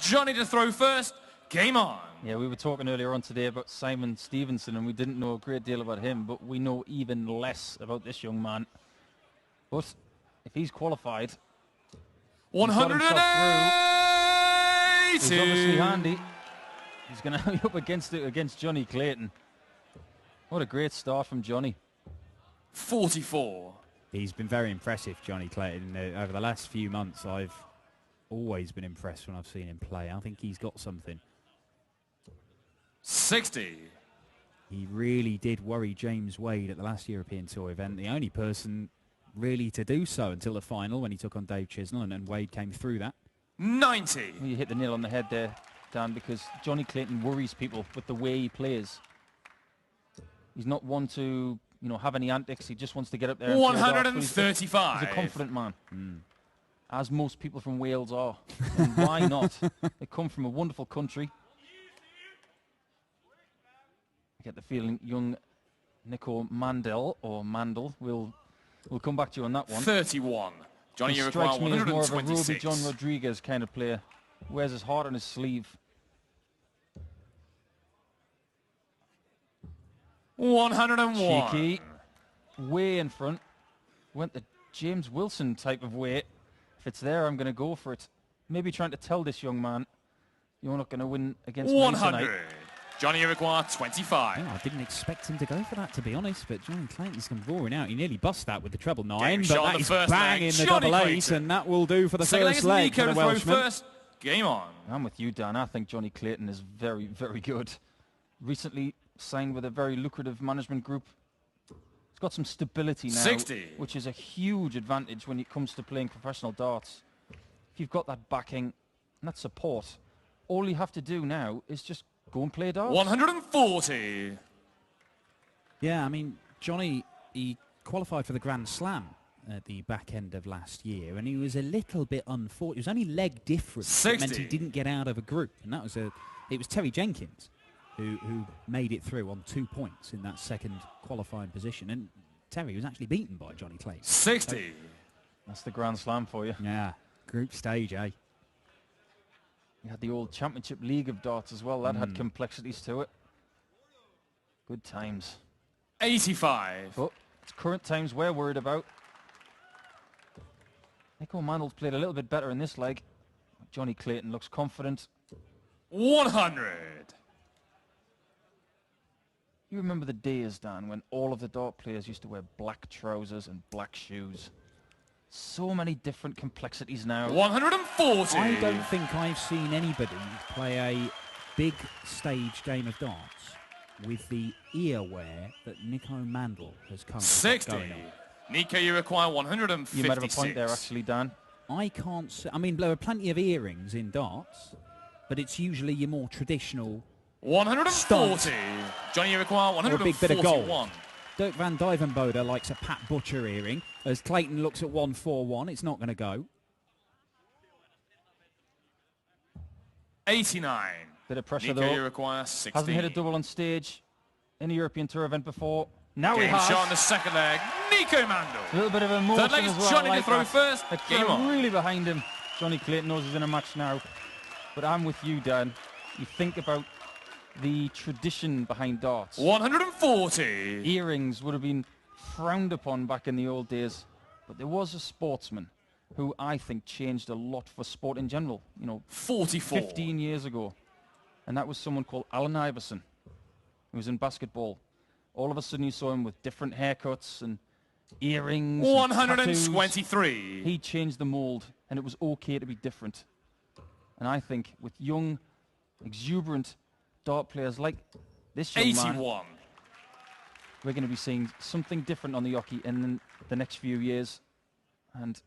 Johnny to throw first. Game on. Yeah, we were talking earlier on today about Simon Stevenson, and we didn't know a great deal about him, but we know even less about this young man. But if he's qualified, 180. he's obviously handy. He's going to be up against it against Johnny Clayton. What a great start from Johnny. 44. He's been very impressive, Johnny Clayton. Over the last few months, I've always been impressed when I've seen him play. I think he's got something. 60. He really did worry James Wade at the last European Tour event. The only person really to do so until the final when he took on Dave Chisnell, and then Wade came through that. 90. Well, you hit the nail on the head there, Dan, because Johnny Clayton worries people with the way he plays. He's not one to, have any antics. He just wants to get up there and 135. He's a confident man, as most people from Wales are. And why not? They come from a wonderful country. I get the feeling young Nico Mandl, or Mandl, we'll come back to you on that one. 31. Johnny, he you require strikes me as more of a 126. Roby John Rodriguez kind of player. Wears his heart on his sleeve. 101. Cheeky. Way in front. Went the James Wilson type of way. If it's there, I'm going to go for it. Maybe trying to tell this young man, you're not going to win against 100. me tonight. Johnny, you require 25. Yeah, I didn't expect him to go for that, to be honest, but Johnny Clayton's come roaring out. He nearly bust that with the treble 9, Game but shot that the is first bang leg. in the Johnny double 8, Clayton. and that will do for the Second first leg leg is Nico for the to throw Welshman. first. Game on. I'm with you, Dan. I think Johnny Clayton is very, very good. Recently signed with a very lucrative management group. He's got some stability now, 60. which is a huge advantage when it comes to playing professional darts. If you've got that backing and that support, all you have to do now is just go and play darts. 140. Yeah, I mean, Johnny, he qualified for the Grand Slam at the back end of last year, and he was a little bit unfortunate. It was only leg difference. 60. It meant he didn't get out of a group, and it was Terry Jenkins who made it through on 2 points in that second qualifying position, and Terry was actually beaten by Johnny Clayton. 60. That's the Grand Slam for you. Yeah, group stage, eh? You had the old Championship League of darts as well. That had complexities to it. Good times. 85. But it's current times we're worried about. Nico Mandl's played a little bit better in this leg. Johnny Clayton looks confident. 100. You remember the days, Dan, when all of the dart players used to wear black trousers and black shoes. So many different complexities now. 140. I don't think I've seen anybody play a big stage game of darts with the earwear that Nico Mandl has come 60. going on. Nico, you require 156. You might have a point there, actually, Dan. I can't say, I mean, there are plenty of earrings in darts, but it's usually your more traditional 140. stunt. Johnny, you require Or a big bit of gold. 141. Dirk van Dijvenbode likes a Pat Butcher earring. As Clayton looks at 141, it's not going to go. 89. Bit of pressure, Nico, though. you require 60. Hasn't hit a double on stage in a European Tour event before. Now he Game has. shot on the second leg. Nico A Mandl. little bit of emotion Third leg as is well. Johnny I like to throw that. first. The Game crowd on. really behind him. Johnny Clayton knows he's in a match now. But I'm with you, Dan. You think about the tradition behind darts. 140. Earrings would have been frowned upon back in the old days. But there was a sportsman who I think changed a lot for sport in general. 44. 15 years ago. And that was someone called Allen Iverson, who was in basketball. All of a sudden you saw him with different haircuts and earrings. 123. He changed the mold, and it was okay to be different. And I think with young, exuberant dart players like this young 81. man, we're going to be seeing something different on the hockey in the next few years. And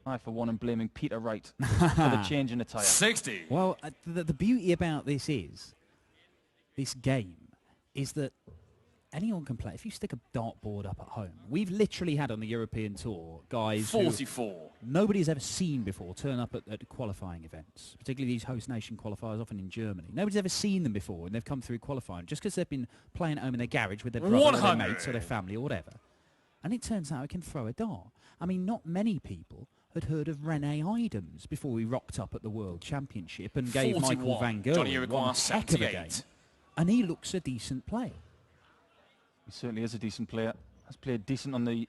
I, for one, am blaming Peter Wright for the change in attire. 60. Well, the beauty about this game is that anyone can play. If you stick a dartboard up at home, we've literally had on the European Tour guys 44. who nobody's ever seen before turn up at qualifying events, particularly these host nation qualifiers, often in Germany. Nobody's ever seen them before, and they've come through qualifying just because they've been playing at home in their garage with their brother or their 100. mates or their family or whatever. And it turns out it can throw a dart. I mean, not many people had heard of Rene Idams before he rocked up at the World Championship and gave 41. Michael Van Johnny Gerwen Uruguay, one heck of a game. 78. And he looks a decent player. He certainly is a decent player. Has played decent on the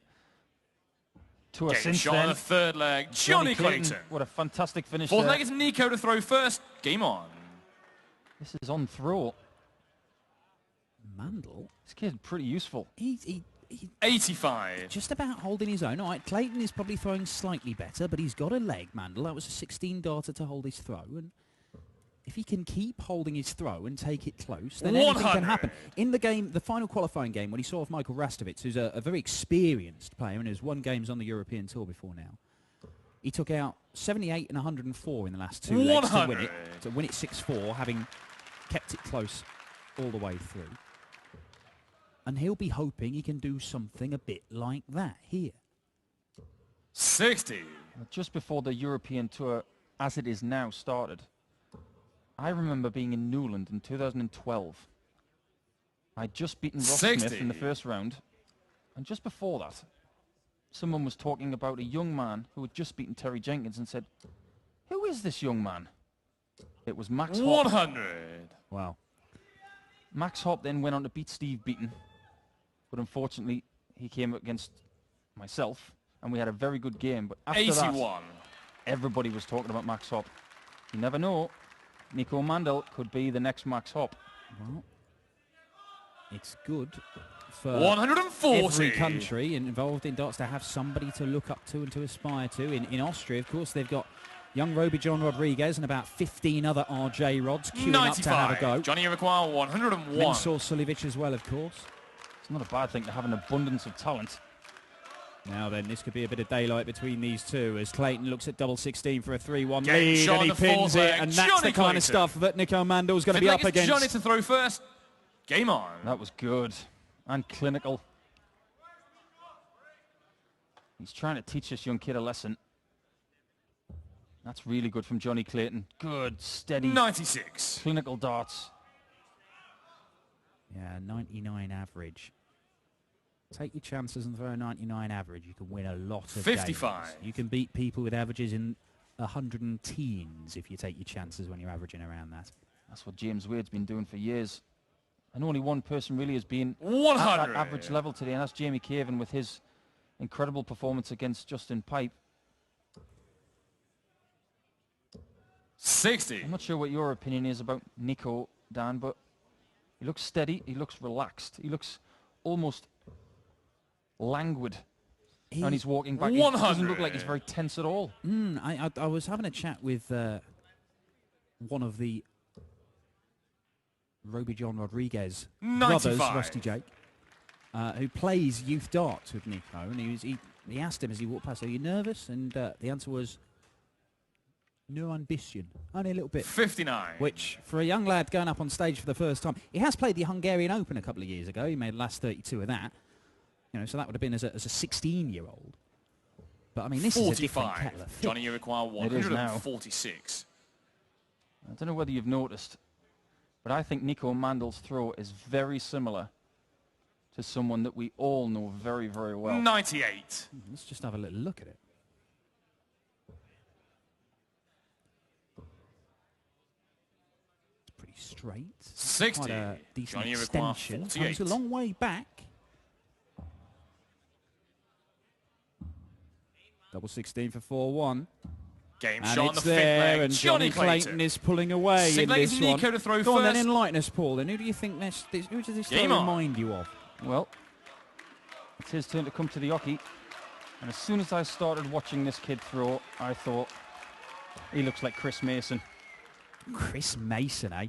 tour Getting since shot then. on the third leg. Johnny Clayton. What a fantastic finish Fourth there. leg is Nico to throw first. Game on. This is on throw. Mandl, This kid's pretty useful. he's 85. just about holding his own. All right, Clayton is probably throwing slightly better, but he's got a leg, Mandl. That was a 16-darter to hold his throw. And if he can keep holding his throw and take it close, then anything can happen. 100. In the game, the final qualifying game, when he saw off Michael Rastovitz, who's a very experienced player and has won games on the European Tour before now, he took out 78 and 104 in the last two legs to win it. 100. To win it 6-4, having kept it close all the way through. And he'll be hoping he can do something a bit like that here. 60. Just before the European Tour, as it is now, started, I remember being in Newland in 2012. I'd just beaten Ross 60. Smith in the first round. And just before that, someone was talking about a young man who had just beaten Terry Jenkins and said, "Who is this young man?" It was Max Hopp. 100. Wow. Max Hopp then went on to beat Steve Beaton. But unfortunately, he came up against myself, and we had a very good game. But after 81. that, everybody was talking about Max Hopp. You never know. Nico Mandl could be the next Max Hopp. Well, it's good for 140. every country involved in darts to have somebody to look up to and to aspire to. In Austria, of course, they've got young Roby John Rodriguez and about 15 other RJ Rods queuing up to have a 95. go. Johnny Uruguay, 101. Mensur Suljevic as well, of course. It's not a bad thing to have an abundance of talent. Now then, this could be a bit of daylight between these two as Clayton looks at double 16 for a 3-1 Game lead shot and he on the fourth pins it, leg. and that's Johnny the kind Clayton. of stuff that Nico Mandl's going to be Fifth up leg is against. Johnny to throw first. Game on. That was good and clinical. He's trying to teach this young kid a lesson. That's really good from Johnny Clayton. Good, steady, 96. clinical darts. Yeah, 99 average. Take your chances and throw a 99 average. You can win a lot of 55. games. You can beat people with averages in 110s if you take your chances when you're averaging around that. That's what James Wade's been doing for years. And only one person really has been 100. at that average level today, and that's Jamie Caven with his incredible performance against Justin Pipe. 60. I'm not sure what your opinion is about Nico, Dan, but he looks steady, he looks relaxed, he looks almost languid. And he's walking back. He doesn't look like he's very tense at all. I was having a chat with one of the Roby John Rodriguez 95. brothers, Rusty Jake, who plays youth darts with Nico, and he asked him as he walked past, "Are you nervous?" And the answer was, "No ambition, only a little bit." 59. Which, for a young lad going up on stage for the first time, he has played the Hungarian Open a couple of years ago. He made the last 32 of that. You know, so that would have been as a 16-year-old. But I mean, this is a different 45. kettle of fish. Johnny Uruguay, It is now. 146. I don't know whether you've noticed, but I think Nico Mandl's throw is very similar to someone that we all know very, very well. 98. Let's just have a little look at it. It's pretty straight. 60. Quite a decent Johnny Uruguay, extension. 48. Comes a long way back. Double 16 for 4-1. Game And shot on it's the fifth there, leg. and Johnny Clayton Clayton is pulling away Sixth in leg this is one. Nico to throw Go on then, first. enlighten us, Paul. Then who do you think who does this Game story on. remind you of? Well, it's his turn to come to the hockey. And as soon as I started watching this kid throw, I thought, he looks like Chris Mason. Chris Mason, eh?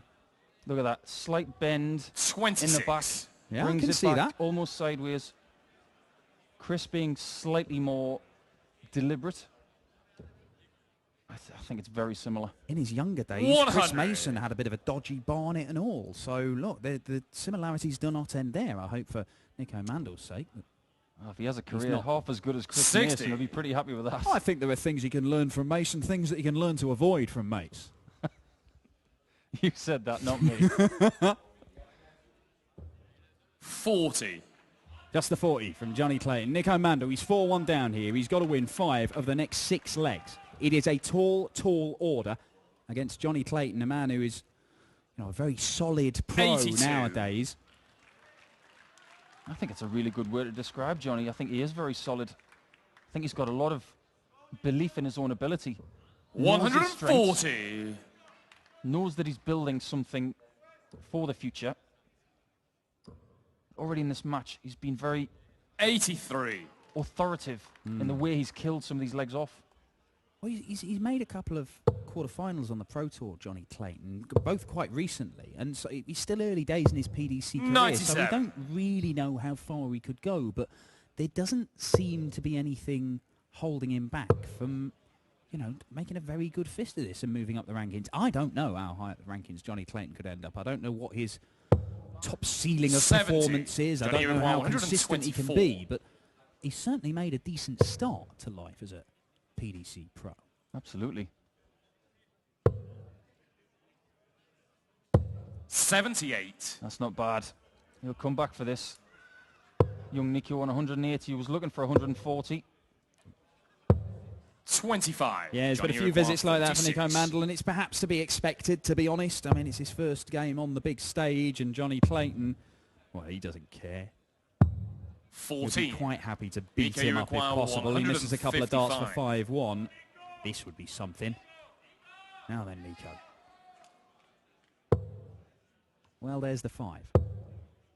Look at that. Slight bend 26. in the back. Yeah, I brings can it see back that. almost sideways. Chris being slightly more deliberate. I think it's very similar. In his younger days, 100. Chris Mason had a bit of a dodgy barnet and all. So, look, the similarities do not end there, I hope, for Nico Mandl's sake. Well, if he has a career not. half as good as Chris 60. Mason, I'll be pretty happy with that. I think there are things he can learn from Mason, things that he can learn to avoid from Mace. You said that, not me. 40. Just the 40 from Johnny Clayton. Nico Mandl, he's 4-1 down here. He's got to win 5 of the next 6 legs. It is a tall, tall order against Johnny Clayton, a man who is, you know, a very solid pro 82. nowadays. I think it's a really good word to describe Johnny. I think he is very solid. I think he's got a lot of belief in his own ability. Knows his strengths, 140. knows that he's building something for the future. Already in this match, he's been very 83. authoritative in the way he's killed some of these legs off. Well, he's made a couple of quarterfinals on the Pro Tour, Johnny Clayton, both quite recently, and so he's still early days in his PDC career, 97. so we don't really know how far he could go, but there doesn't seem to be anything holding him back from, you know, making a very good fist of this and moving up the rankings. I don't know how high up the rankings Johnny Clayton could end up. I don't know what his top ceiling of 70. performance is. I Johnny don't know how 124. consistent he can be, but he's certainly made a decent start to life as a PDC pro. Absolutely. 78. That's not bad. He'll come back for this. Young Nico on 180. He was looking for 140. 25. Yeah, there's been a Johnny few visits like that for 46. Nico Mandl, and it's perhaps to be expected, to be honest. I mean, it's his first game on the big stage, and Johnny Clayton, well, he doesn't care. He'll be 14. quite happy to beat Nico, you him up if require possible. He misses a couple of darts for 155. 5-1. This would be something. Now then, Nico. Well, there's the 5. I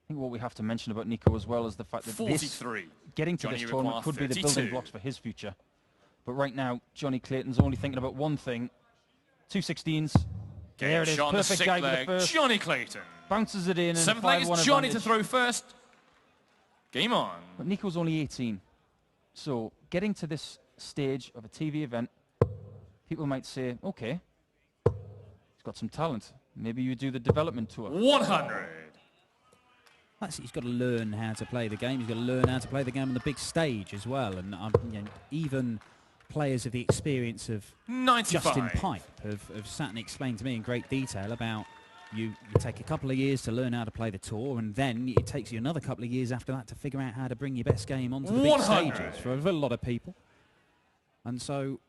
think what we have to mention about Nico as well is the fact that 43. getting to Johnny this tournament require could be the 32. building blocks for his future. But right now, Johnny Clayton's only thinking about one thing. 216s. There it is. Shot on the Perfect sixth guy for the leg. first. Johnny Clayton. Bounces it in and 7th leg 5-1 is Johnny to advantage. throw first. Game on. But Nico's only 18. So getting to this stage of a TV event, people might say, okay, he's got some talent. Maybe you do the development tour. 100. He's got to learn how to play the game. He's got to learn how to play the game on the big stage as well. And you know, even players of the experience of 95. Justin Pipe have sat and explained to me in great detail about you take a couple of years to learn how to play the tour, and then it takes you another couple of years after that to figure out how to bring your best game onto the big 100. stages for a lot of people. And so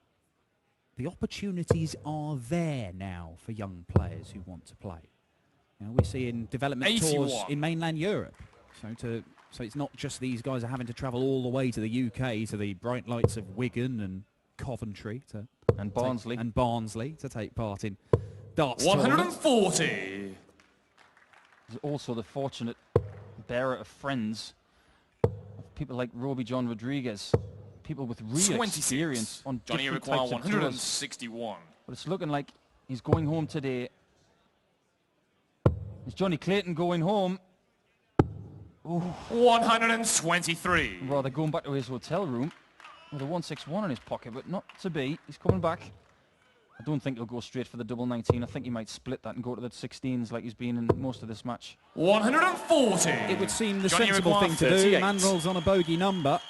the opportunities are there now for young players who want to play. You know, we see in development 81. tours in mainland Europe. So it's not just these guys are having to travel all the way to the UK, to the bright lights of Wigan and Coventry And Barnsley. and Barnsley to take part in darts tournaments. 140. He's also the fortunate bearer of friends, of people like Roby John Rodriguez, people with real 26. experience on Johnny different require types of tours. 161. But it's looking like he's going home today. Is Johnny Clayton going home? Ooh. 123. Rather going back to his hotel room with a 161 in his pocket, but not to be. He's coming back. I don't think he'll go straight for the double 19. I think he might split that and go to the 16s like he's been in most of this match. 140. It would seem the Johnny sensible require thing to do. 38. Mandl's on a bogey number.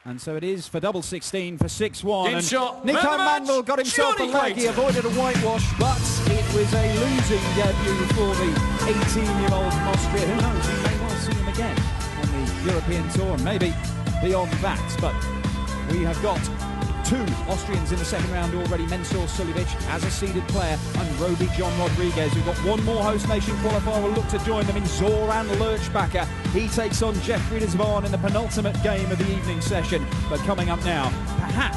And so it is for double 16 for 6-1. In And shot, Nico man of the match, Mandl got himself Johnny a leg. He Clayton. avoided a whitewash, but it was a losing debut for the 18-year-old from Austria. Who knows, we may well see him again on the European Tour, and maybe beyond that. But we have got 2 Austrians in the second round already. Mensur Suljovic as a seeded player, and Roby John Rodriguez. We've got one more host nation qualifier will look to join them in Zoran Lurchbacher. He takes on Jeffrey Desvaughn in the penultimate game of the evening session. But coming up now, perhaps